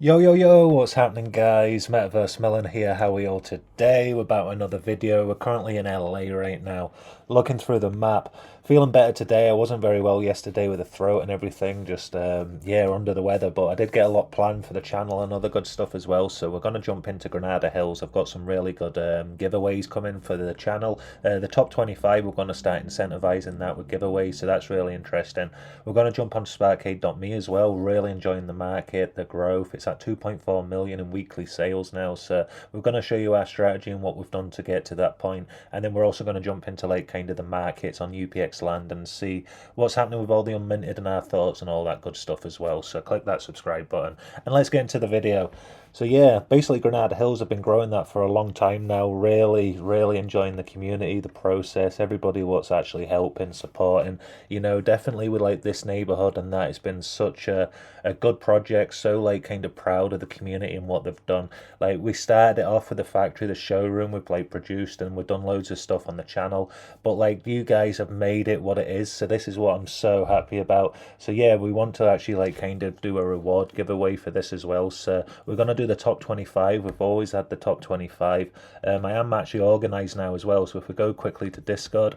Yo, yo, yo, what's happening, guys? METAVERSEMILLEN here. How are we all today? We're about another video. We're currently in LA right now, looking through the map. Feeling better today. I wasn't very well yesterday with the throat and everything, just, yeah, under the weather, but I did get a lot planned for the channel and other good stuff as well, so we're going to jump into Granada Hills. I've got some really good giveaways coming for the channel. The top 25, we're going to start incentivizing that with giveaways, so that's really interesting. We're going to jump on sparkade.me as well. Really enjoying the market, the growth. It's at 2.4 million in weekly sales now, so we're going to show you our strategy and what we've done to get to that point, and then we're also going to jump into like kind of the markets on UPX land and see what's happening with all the unminted and our thoughts and all that good stuff as well. So click that subscribe button and let's get into the video. So yeah, basically Granada Hills have been growing that for a long time now. Really enjoying the community, the process, everybody what's actually helping, supporting. You know, definitely with like this neighborhood and that, it's been such a good project. So like kind of proud of the community and what they've done. Like we started it off with the factory, the showroom we've like produced, and we've done loads of stuff on the channel. But like you guys have made it what it is. So this is what I'm so happy about. So yeah, we want to actually like kind of do a reward giveaway for this as well. So we're gonna do the top 25. We've always had the top 25. I am actually organized now as well, so if we go quickly to Discord,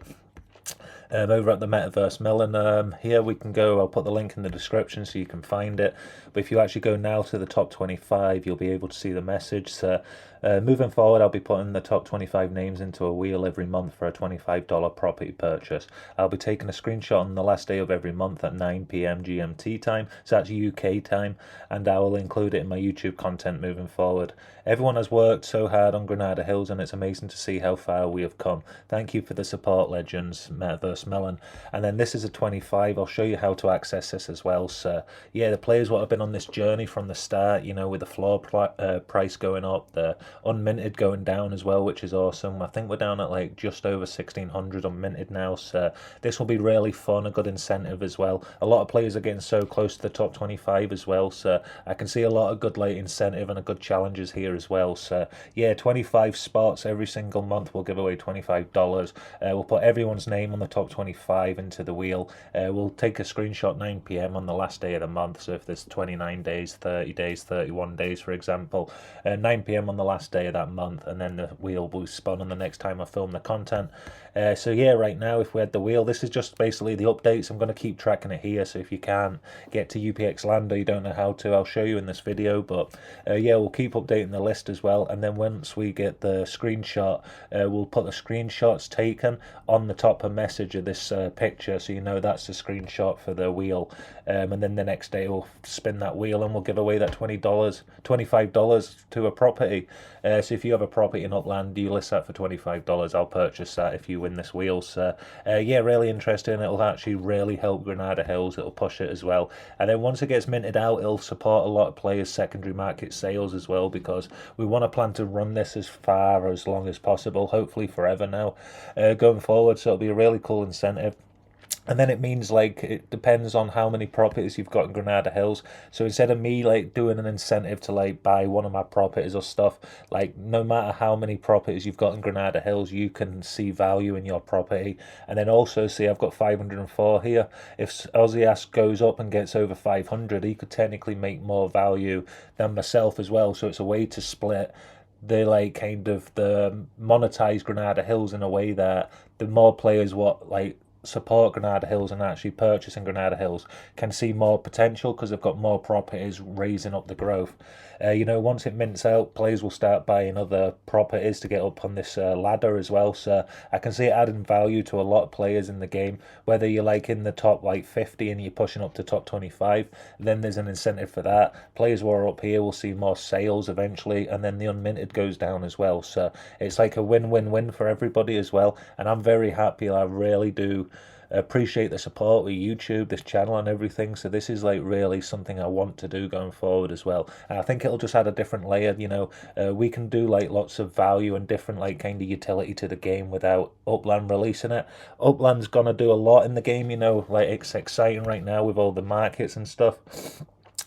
over at the METAVERSEMILLEN, here we can go. I'll put the link in the description so you can find it. But if you actually go now to the top 25, you'll be able to see the message. So moving forward, I'll be putting the top 25 names into a wheel every month for a $25 property purchase. I'll be taking a screenshot on the last day of every month at 9 p.m. GMT time, so that's UK time, and I will include it in my YouTube content moving forward. Everyone has worked so hard on Granada Hills, and it's amazing to see how far we have come. Thank you for the support, legends, METAVERSEMILLEN. And then this is a 25. I'll show you how to access this as well. So yeah, the players what have been on this journey from the start, you know, with the floor price going up, the unminted going down as well, which is awesome. I think we're down at like just over 1600 unminted now, so this will be really fun, a good incentive as well. A lot of players are getting so close to the top 25 as well, so I can see a lot of good like incentive and a good challenges here as well. So yeah, 25 spots every single month. We'll give away $25. We'll put everyone's name on the top 25 into the wheel. We'll take a screenshot 9 p.m. on the last day of the month, so if there's 29 days, 30 days, 31 days for example, 9 p.m. on the last day of that month, and then the wheel will spun on the next time I film the content. So yeah, right now if we had the wheel, this is just basically the updates. I'm going to keep tracking it here, so if you can't get to UPX land or you don't know how to, I'll show you in this video. But yeah, we'll keep updating the list as well, and then once we get the screenshot, we'll put the screenshots taken on the top of message of this picture, so you know that's the screenshot for the wheel. And then the next day we'll spin that wheel and we'll give away that $25 to a property. So if you have a property in Upland, you list that for $25, I'll purchase that if you win this wheel. So yeah, really interesting. It'll actually really help Granada Hills. It'll push it as well, and then once it gets minted out, it'll support a lot of players' secondary market sales as well, because we want to plan to run this as far as long as possible, hopefully forever now, going forward. So it'll be a really cool incentive. And then it means like it depends on how many properties you've got in Granada Hills. So instead of me like doing an incentive to like buy one of my properties or stuff, like no matter how many properties you've got in Granada Hills, you can see value in your property. And then also see I've got 504 here. If Ozzy goes up and gets over 500, he could technically make more value than myself as well. So it's a way to split the like kind of the monetize Granada Hills in a way that the more players what like support Granada Hills and actually purchasing Granada Hills can see more potential, because they've got more properties raising up the growth. You know, once it mints out, players will start buying other properties to get up on this ladder as well. So I can see it adding value to a lot of players in the game, whether you're like in the top like 50 and you're pushing up to top 25, then there's an incentive for that. Players who are up here will see more sales eventually, and then the unminted goes down as well. So it's like a win-win-win for everybody as well, and I'm very happy. I really do appreciate the support with YouTube, this channel and everything. So this is like really something I want to do going forward as well, and I think it'll just add a different layer. You know, we can do like lots of value and different like kind of utility to the game without Upland releasing it. Upland's gonna do a lot in the game, you know, like it's exciting right now with all the markets and stuff.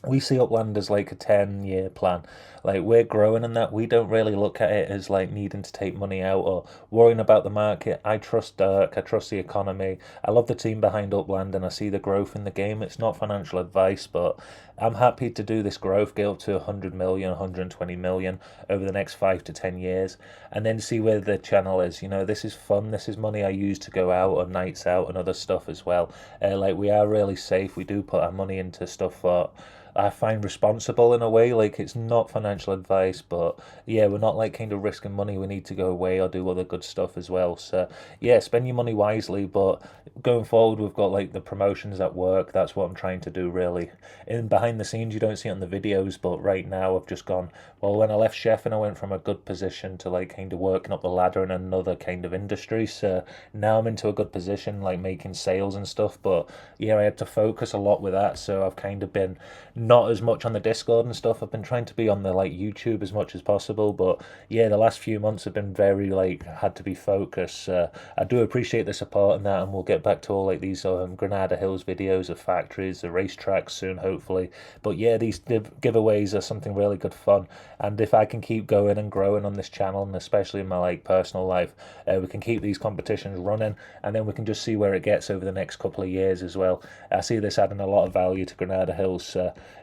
we see Upland as like a 10-year plan. Like we're growing in that. We don't really look at it as like needing to take money out or worrying about the market. I trust Dirk. I trust the economy. I love the team behind Upland and I see the growth in the game. It's not financial advice, but I'm happy to do this growth, get up to 100 million, 120 million over the next 5 to 10 years, and then see where the channel is. You know, this is fun. This is money I use to go out on nights out and other stuff as well. Like we are really safe. We do put our money into stuff for I find responsible in a way. Like it's not financial advice, but yeah, we're not like kind of risking money. We need to go away or do other good stuff as well. So yeah, spend your money wisely. But going forward, we've got like the promotions at work. That's what I'm trying to do really. In behind the scenes, you don't see it on the videos, but right now I've just gone. Well, when I left chef and I went from a good position to like kind of working up the ladder in another kind of industry. So now I'm into a good position, like making sales and stuff. But yeah, I had to focus a lot with that. So I've kind of been not as much on the Discord and stuff. I've been trying to be on the like YouTube as much as possible, but yeah, the last few months have been very like had to be focused. I do appreciate the support and that, and we'll get back to all like these Granada Hills videos of factories, the racetracks soon, hopefully. But yeah, these giveaways are something really good fun, and if I can keep going and growing on this channel, and especially in my like personal life, we can keep these competitions running, and then we can just see where it gets over the next couple of years as well. I see this adding a lot of value to Granada Hills.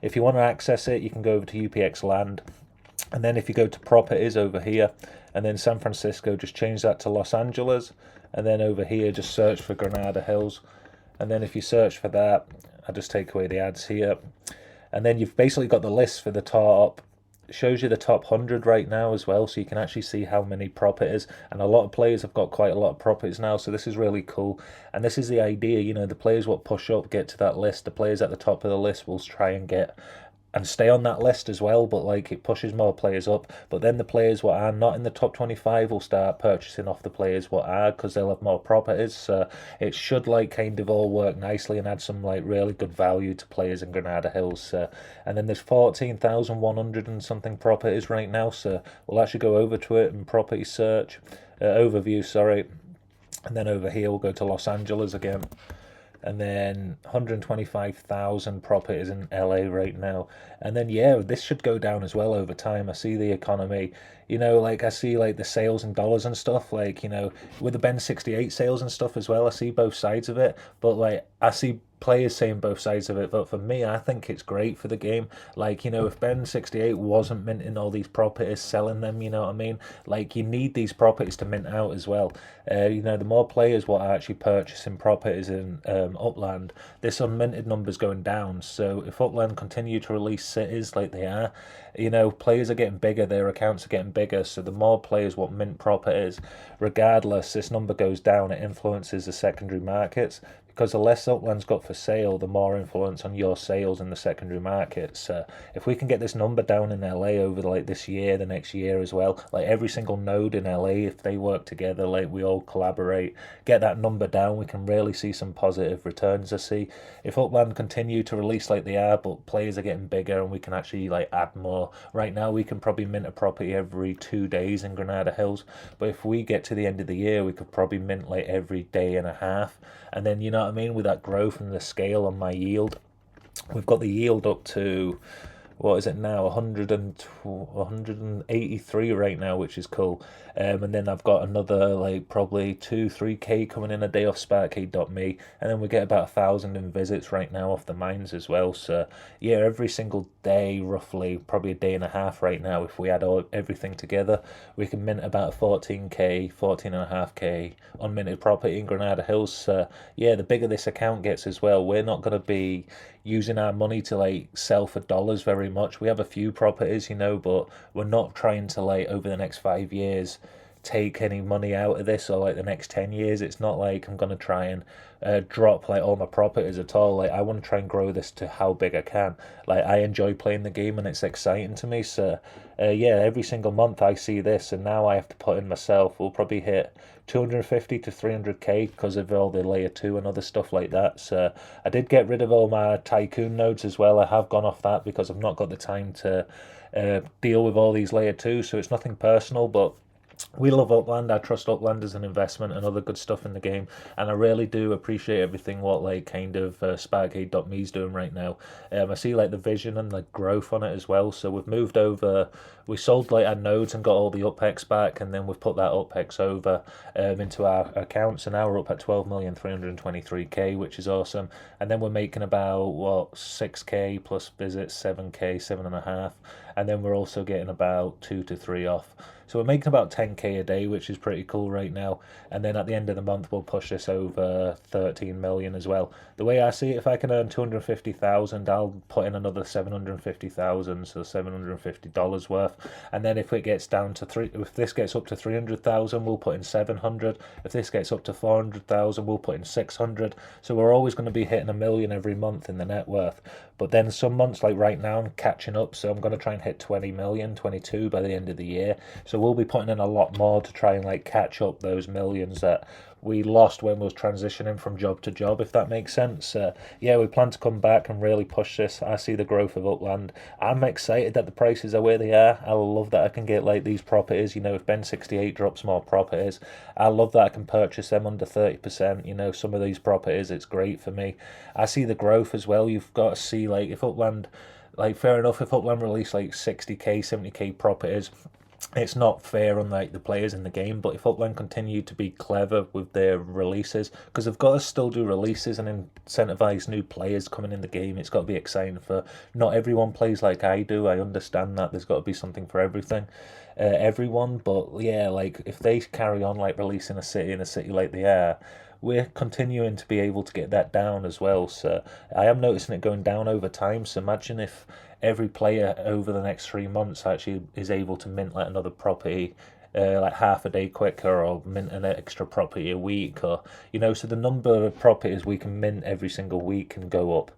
If you want to access it, you can go over to UPX Land, and then if you go to properties over here, and then San Francisco, just change that to Los Angeles, and then over here just search for Granada Hills, and then if you search for that, I just take away the ads here, and then you've basically got the list for the top. It shows you the top 100 right now as well, so you can actually see how many properties, and a lot of players have got quite a lot of properties now, so this is really cool. And this is the idea, you know, the players what push up get to that list. The players at the top of the list will try and get and stay on that list as well, but like it pushes more players up. But then the players what are not in the top 25 will start purchasing off the players what are, because they'll have more properties. So it should like kind of all work nicely and add some like really good value to players in Granada Hills. And then there's 14,100 and something properties right now, so we'll actually go over to it and property search, overview, sorry. And then over here we'll go to Los Angeles again, and then 125,000 properties in LA right now. And then yeah, this should go down as well over time. I see the economy, you know, like I see like the sales in dollars and stuff, like, you know, with the Ben 68 sales and stuff as well, I see both sides of it. But like I see players saying both sides of it, but for me, I think it's great for the game. Like, you know, if Ben 68 wasn't minting all these properties, selling them, you know what I mean? Like, you need these properties to mint out as well. You know, the more players what are actually purchasing properties in Upland, this unminted number's going down. So if Upland continue to release cities like they are, you know, players are getting bigger, their accounts are getting bigger, so the more players what mint properties, regardless, this number goes down, it influences the secondary markets, because the less Upland's got for sale, the more influence on your sales in the secondary markets. If we can get this number down in LA over like this year, the next year as well, like every single node in LA, if they work together, like we all collaborate, get that number down, we can really see some positive returns. I see if Upland continue to release like they are, but players are getting bigger and we can actually like add more. Right now we can probably mint a property every 2 days in Granada Hills, but if we get to the end of the year, we could probably mint like every day and a half. And then, you know what I mean, with that growth and the scale on my yield, we've got the yield up to, what is it now, 183 right now, which is cool. And then I've got another like probably 2-3k coming in a day off Sparkade.me, and then we get about 1,000 in visits right now off the mines as well. So yeah, every single day, roughly probably a day and a half right now, if we add everything together, we can mint about 14k, 14.5k unminted property in Granada Hills. So yeah, the bigger this account gets as well, we're not going to be using our money to like sell for dollars very much. We have a few properties, you know, but we're not trying to like over the next 5 years take any money out of this, or like the next 10 years. It's not like I'm going to try and drop like all my properties at all. Like I want to try and grow this to how big I can. Like I enjoy playing the game and it's exciting to me. So yeah, every single month I see this, and now I have to put in myself, we'll probably hit 250 to 300k because of all the layer 2 and other stuff like that. So I did get rid of all my tycoon nodes as well. I have gone off that because I've not got the time to deal with all these layer 2, so it's nothing personal, but We love Upland. I trust Upland as an investment and other good stuff in the game, and I really do appreciate everything what like kind of Sparkade.me is doing right now. I see like the vision and the growth on it as well. So we've moved over. We sold like our nodes and got all the UPEX back, and then we've put that UPEX over into our account. So now we're up at 12,323,000, which is awesome. And then we're making about what 6k plus visits, 7k, 7.5, and then we're also getting about 2 to 3 off. So we're making about 10k a day, which is pretty cool right now. And then at the end of the month, we'll push this over 13 million as well. The way I see it, if I can earn 250,000, I'll put in another 750,000, so $750 worth. And then if it gets down to if this gets up to 300,000, we'll put in 700. If this gets up to 400,000, we'll put in 600. So we're always going to be hitting a million every month in the net worth. But then some months, like right now, I'm catching up, so I'm going to try and hit 20 million, 22 by the end of the year. So we'll be putting in a lot more to try and like catch up those millions that we lost when we was transitioning from job to job, if that makes sense. Yeah, we plan to come back and really push this. I see the growth of Upland. I'm excited that the prices are where they are. I love that I can get like these properties. You know, if Ben 68 drops more properties, I love that I can purchase them under 30%. You know, some of these properties, it's great for me. I see the growth as well. You've got to see like if Upland, like fair enough, if Upland release like 60k, 70k properties, it's not fair on like the players in the game. But if Upland continue to be clever with their releases, because they've got to still do releases and incentivize new players coming in the game, it's got to be exciting. For not everyone plays like I do. I understand that there's got to be something for everyone. But yeah, like if they carry on like releasing a city in a city like they are, we're continuing to be able to get that down as well. So I am noticing it going down over time. So imagine if every player over the next 3 months actually is able to mint like another property like half a day quicker, or mint an extra property a week, or you know, so the number of properties we can mint every single week can go up.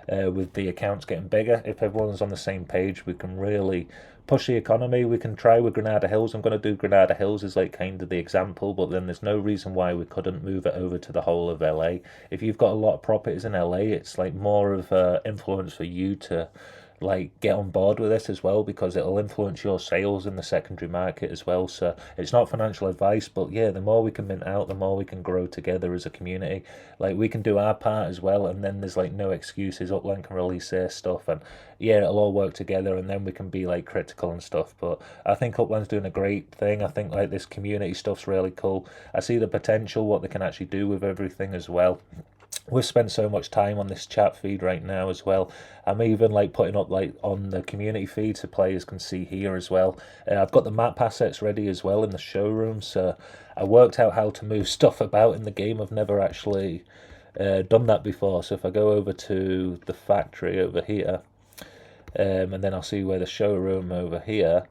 With the accounts getting bigger, if everyone's on the same page, we can really push the economy. We can try with Granada Hills. I'm going to do Granada Hills as like kind of the example, but then there's no reason why we couldn't move it over to the whole of LA. If you've got a lot of properties in LA, it's like more of influence for you to like get on board with this as well, because it'll influence your sales in the secondary market as well. So it's not financial advice, but yeah, the more we can mint out, the more we can grow together as a community. Like we can do our part as well, and then there's like no excuses. Upland can release their stuff, and yeah, it'll all work together, and then we can be like critical and stuff. But I think Upland's doing a great thing. I think like this community stuff's really cool. I see the potential, what they can actually do with everything as well. We've spent so much time on this chat feed right now as well. I'm even like putting up like on the community feed so players can see here as well. I've got the map assets ready as well in the showroom, so I worked out how to move stuff about in the game. I've never actually done that before. So if I go over to the factory over here, and then I'll see where the showroom over here,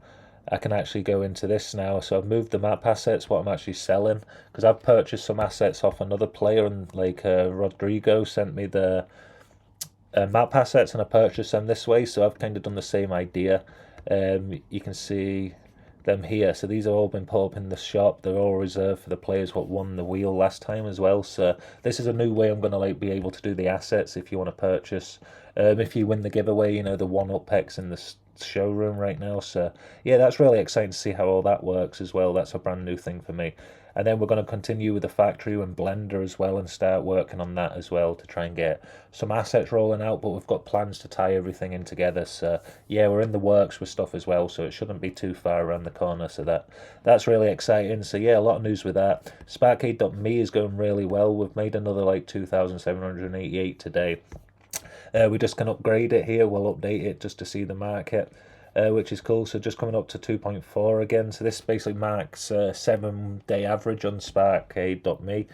I can actually go into this now. So I've moved the map assets, what I'm actually selling, because I've purchased some assets off another player, and like Rodrigo sent me the map assets and I purchased them this way. So I've kind of done the same idea. You can see them here. So these have all been put up in the shop. They're all reserved for the players what won the wheel last time as well. So this is a new way I'm going to like be able to do the assets if you want to purchase. If you win the giveaway, you know, the one UPEX in the showroom right now. So yeah, that's really exciting to see how all that works as well. That's a brand new thing for me. And then we're going to continue with the factory and Blender as well, and start working on that as well to try and get some assets rolling out. But we've got plans to tie everything in together. So yeah, we're in the works with stuff as well, so it shouldn't be too far around the corner. So that's really exciting. So yeah, a lot of news with that. Sparkade.me is going really well. We've made another like 2,788 today. We just can upgrade it here. We'll update it just to see the market, which is cool. So just coming up to 2.4 again. So this basically marks 7-day average on Sparkade.me,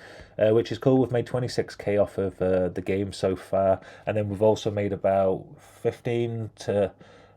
which is cool. We've made 26k off of the game so far, and then we've also made about 15 to...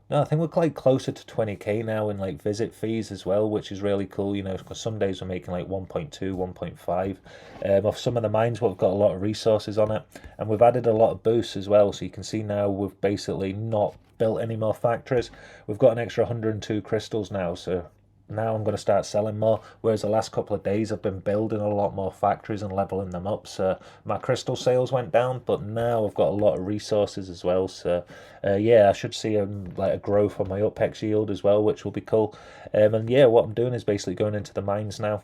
No, I think we're quite closer to 20k now in like visit fees as well, which is really cool, you know, because some days we're making like 1.2, 1.5. Off some of the mines, we've got a lot of resources on it, and we've added a lot of boosts as well. So you can see now we've basically not built any more factories. We've got an extra 102 crystals now, so now I'm going to start selling more, whereas the last couple of days I've been building a lot more factories and leveling them up, so my crystal sales went down, but now I've got a lot of resources as well, so yeah, I should see like a growth on my UPEX yield as well, which will be cool. And yeah, what I'm doing is basically going into the mines now.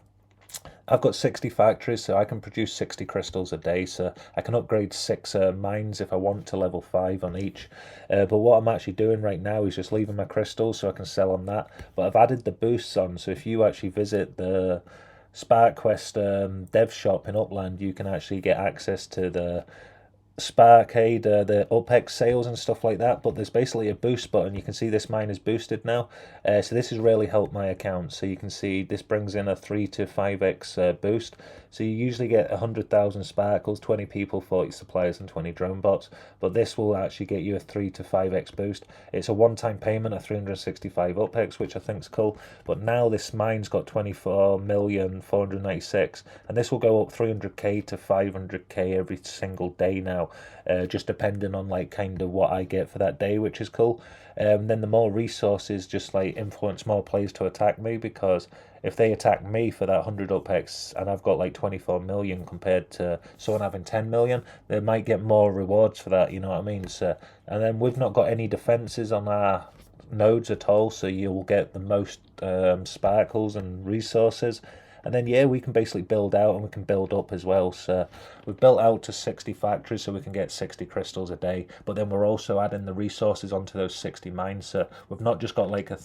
I've got 60 factories, so I can produce 60 crystals a day, so I can upgrade 6 mines if I want to level 5 on each. But what I'm actually doing right now is just leaving my crystals so I can sell on that. But I've added the boosts on, so if you actually visit the Spark Quest dev shop in Upland, you can actually get access to the Sparkade, the UPEX sales and stuff like that, but there's basically a boost button. You can see this mine is boosted now, so this has really helped my account. So you can see this brings in a 3 to 5x boost. So you usually get 100,000 sparkles, 20 people, 40 suppliers and 20 drone bots, but this will actually get you a 3 to 5x boost. It's a one-time payment of 365 UPEX, which I think is cool, but now this mine's got 24,496,000, and this will go up 300k to 500k every single day now, just depending on like kind of what I get for that day, which is cool. Then the more resources just like influence more players to attack me, because if they attack me for that 100 UPEX and I've got like 24 million compared to someone having 10 million, they might get more rewards for that, you know what I mean? So, and then we've not got any defenses on our nodes at all, so you'll get the most sparkles and resources. And then yeah, we can basically build out and we can build up as well. So we've built out to 60 factories so we can get 60 crystals a day, but then we're also adding the resources onto those 60 mines. So we've not just got like a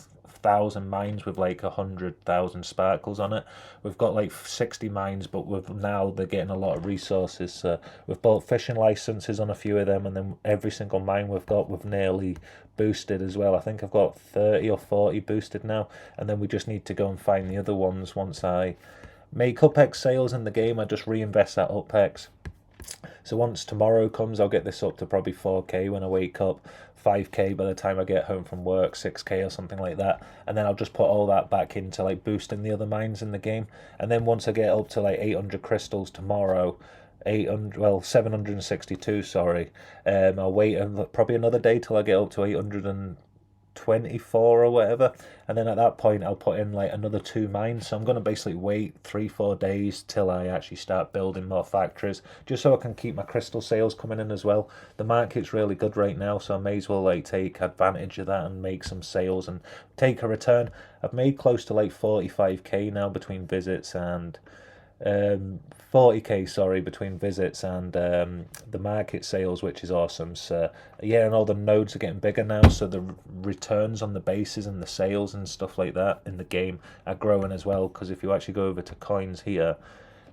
1,000 mines with like 100,000 sparkles on it. We've got like 60 mines, but they're getting a lot of resources. So we've bought fishing licenses on a few of them, and then every single mine we've nearly boosted as well. I think I've got 30 or 40 boosted now, and then we just need to go and find the other ones. Once I make UPEX sales in the game, I just reinvest that UPEX. So once tomorrow comes, I'll get this up to probably 4k when I wake up, 5k by the time I get home from work, 6k or something like that, and then I'll just put all that back into like boosting the other mines in the game. And then once I get up to like 800 crystals tomorrow, 762, sorry, I'll wait probably another day till I get up to 824 or whatever, and then at that point I'll put in like another 2 mines. So I'm going to basically wait 3-4 days till I actually start building more factories, just so I can keep my crystal sales coming in as well. The market's really good right now, so I may as well like take advantage of that and make some sales and take a return. I've made close to like 45k now between visits and 40k, sorry, between visits and the market sales, which is awesome. So yeah, and all the nodes are getting bigger now, so the returns on the bases and the sales and stuff like that in the game are growing as well. Because if you actually go over to coins here,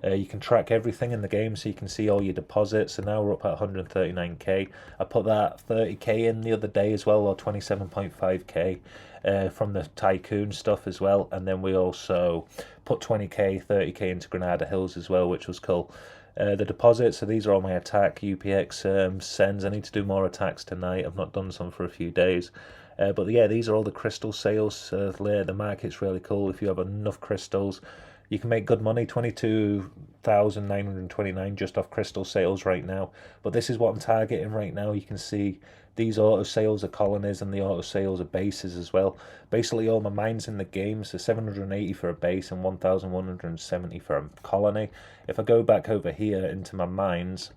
you can track everything in the game, so you can see all your deposits. So now we're up at 139k. I put that 30k in the other day as well, or 27.5k from the tycoon stuff as well. And then we also put 20k, 30k into Granada Hills as well, which was cool. The deposits, so these are all my attack UPX sends. I need to do more attacks tonight. I've not done some for a few days. But yeah, these are all the crystal sales. The market's really cool. If you have enough crystals, you can make good money, 22,929 just off crystal sales right now. But this is what I'm targeting right now. You can see these auto sales are colonies and the auto sales are bases as well. Basically all my mines in the game, so 780 for a base and 1,170 for a colony. If I go back over here into my mines,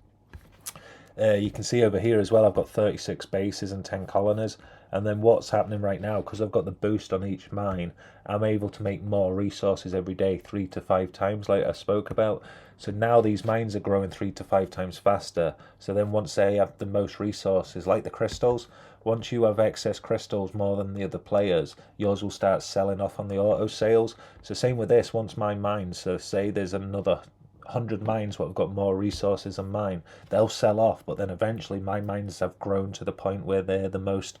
you can see over here as well, I've got 36 bases and 10 colonies. And then what's happening right now, because I've got the boost on each mine, I'm able to make more resources every day, 3 to 5 times like I spoke about. So now these mines are growing 3 to 5 times faster. So then once they have the most resources, like the crystals, once you have excess crystals more than the other players, yours will start selling off on the auto sales. So same with this, once my mines, so say there's another 100 mines what have got more resources than mine, they'll sell off, but then eventually my mines have grown to the point where they're the most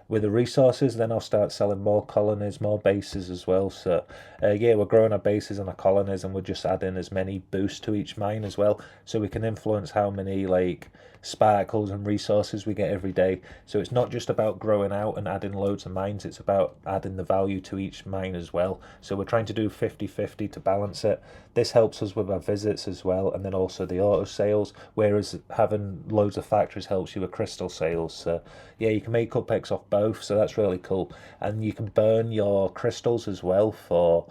with the resources. Then I'll start selling more colonies, more bases as well. So yeah, we're growing our bases and our colonies, and we're just adding as many boosts to each mine as well, so we can influence how many like sparkles and resources we get every day. So it's not just about growing out and adding loads of mines, it's about adding the value to each mine as well. So we're trying to do 50-50 to balance it. This helps us with our visits as well, and then also the auto sales, whereas having loads of factories helps you with crystal sales. So yeah, you can make UPEX off both, so that's really cool. And you can burn your crystals as well for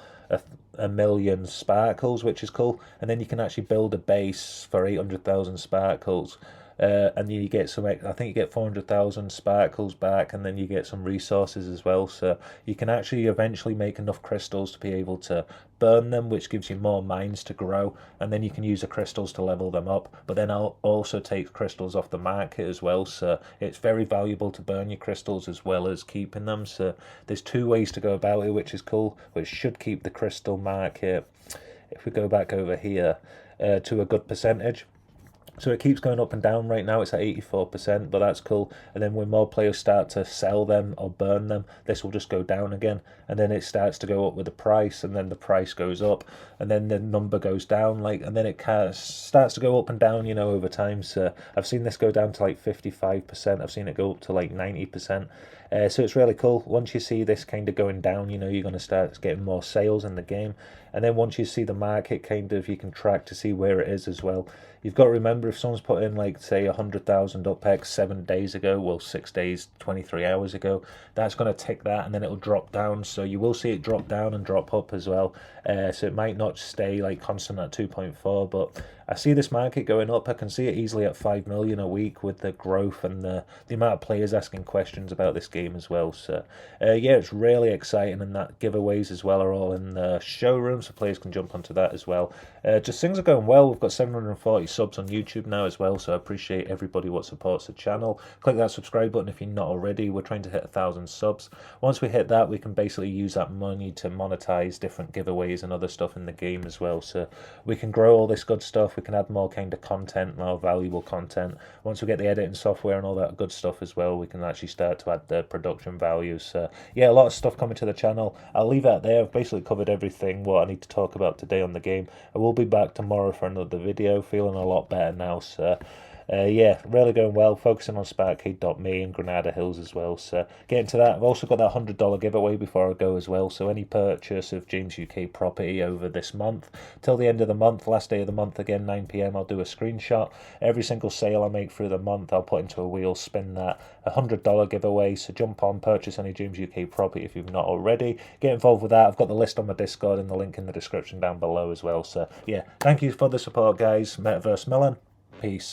a million sparkles, which is cool. And then you can actually build a base for 800,000 sparkles. And you get some, I think you get 400,000 sparkles back, and then you get some resources as well. So you can actually eventually make enough crystals to be able to burn them, which gives you more mines to grow, and then you can use the crystals to level them up. But then I'll also take crystals off the market as well, so it's very valuable to burn your crystals as well as keeping them. So there's two ways to go about it, which is cool, which should keep the crystal market, if we go back over here, to a good percentage. So it keeps going up and down. Right now it's at 84%, but that's cool. And then when more players start to sell them or burn them, this will just go down again. And then it starts to go up with the price, and then the price goes up, and then the number goes down, and then it kind of starts to go up and down, over time. So I've seen this go down to 55%. I've seen it go up to 90%. So it's really cool. Once you see this kind of going down, you're going to start getting more sales in the game. And then once you see the market you can track to see where it is as well. You've got to remember, if someone's put in say 100,000 UPEX 7 days ago, well 6 days, 23 hours ago, that's going to tick that, and then it'll drop down. So you will see it drop down and drop up as well. So it might not stay constant at 2.4, but I see this market going up. I can see it easily at 5 million a week with the growth and the amount of players asking questions about this game as well. So yeah, it's really exciting, and that giveaways as well are all in the showroom, so players can jump onto that as well. Just things are going well. We've got 740 subs on YouTube now as well, so I appreciate everybody what supports the channel. Click that subscribe button if you're not already. We're trying to hit 1,000 subs. Once we hit that, we can basically use that money to monetize different giveaways and other stuff in the game as well, so we can grow all this good stuff. We can add more kind of content, more valuable content. Once we get the editing software and all that good stuff as well, we can actually start to add the production values. So yeah, a lot of stuff coming to the channel. I'll leave it there. I've basically covered everything what I need to talk about today on the game. I will be back tomorrow for another video, feeling a lot better now. So yeah, really going well, focusing on Sparkade.me and Granada Hills as well. So getting to that, I've also got that $100 giveaway before I go as well. So any purchase of James UK property over this month till the end of the month, last day of the month again, 9 PM, I'll do a screenshot. Every single sale I make through the month, I'll put into a wheel, spin that, $100 giveaway. So jump on, purchase any James UK property if you've not already. Get involved with that. I've got the list on my Discord and the link in the description down below as well. So yeah, thank you for the support, guys. METAVERSEMILLEN, peace.